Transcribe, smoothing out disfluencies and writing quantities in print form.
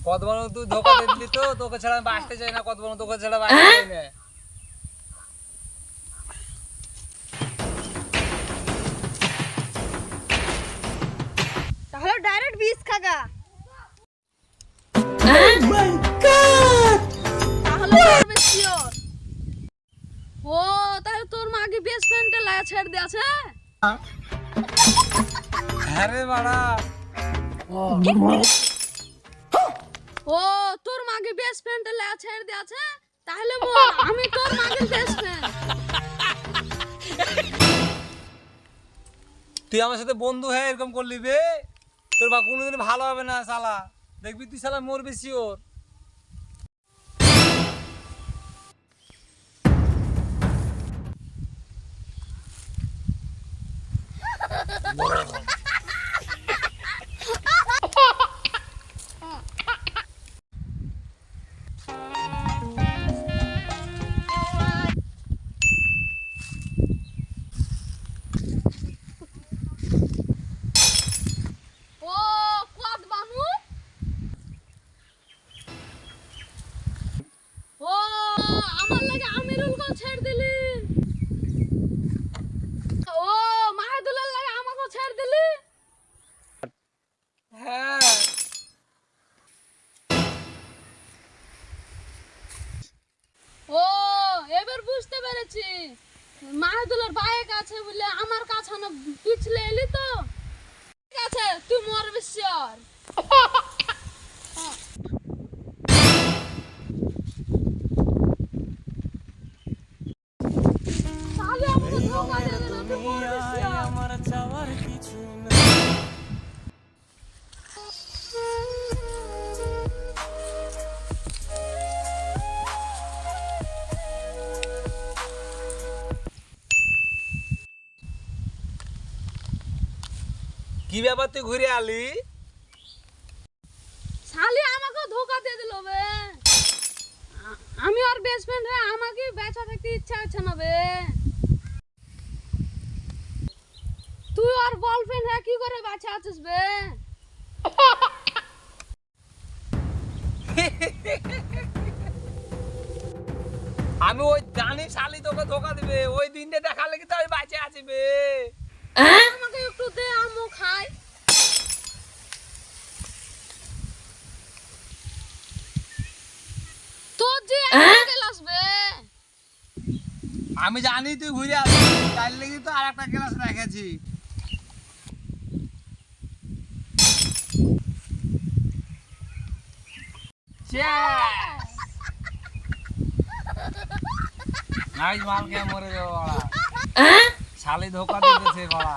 কত বড় তুই ধোকা দিলি তো, তোকে ছাড়া আমি বাঁচতে চাই না, কত বড় তোকে ছাড়া বাঁচতে চাই না। তাহলে ডাইরেক্ট বিষ খাগা। Oh my god! তাহলে করবে শিওর। ও তাহলে তোর মাকে বেস্ট ফ্রেন্ডে লাগা ছেড়ে দিয়েছে। হ্যাঁ রে বাড়া। ও তোর মাকে বেস্ট ফ্রেন্ডে লাগা ছেড়ে দিয়েছে, তাহলে মর, আমি তোর মাকে বেস্ট ফ্রেন্ড। তুই আমার সাথে বন্ধু হয়ে এরকম করলি বে, তোর বা কোনোদিন ভালো হবে না শালা, দেখবি তুই শালা মরবি শিওর। ও কত বানু, ও আমার লাগে আমিরুল কো ছেড়ে দিলি, ও মাহাদুলের লাগে আমাকে ছেড়ে দিলি। হ্যাঁ ও এবার বুঝতে পেরেছি, মাহাদুলের বাইক আছে বলে আমার কাছে না পিছলে এলি তো। ঠিক আছে তুই মরবি শিওর। তাহলে আমাকে ধোকা দিয়ে দিল, তুই মরবি শিওর। আমার চাওয়ার কিছু না। কি ব্যাপার তুই ঘুরে আলি? শালি আমাকে ধোকা দিয়ে দিল বে, আমি ওর বেস্ট ফ্রেন্ড হয়ে আমাকে বেঁচে থাকতে ইচ্ছা হচ্ছে না বে। তুই ওর বয়ফ্রেন্ড হয়ে কি করে বেঁচে আছিস বে? আমি ওই জানি শালি তোকে ধোকা দিবে, ওই দিনটা দেখালে কি তো আমি বাঁচে আছি বে। আমাকে একটু দে, আমু খাই। তোর যে একটা গ্লাস বে। আমি জানি তুই ঘুরে আসবি, তাই লেগে তো আর একটা ক্লাস রেখেছি। নাই মাল কে মরে যাবো বাড়া, শালি ধোকা দিতেছে বাড়া।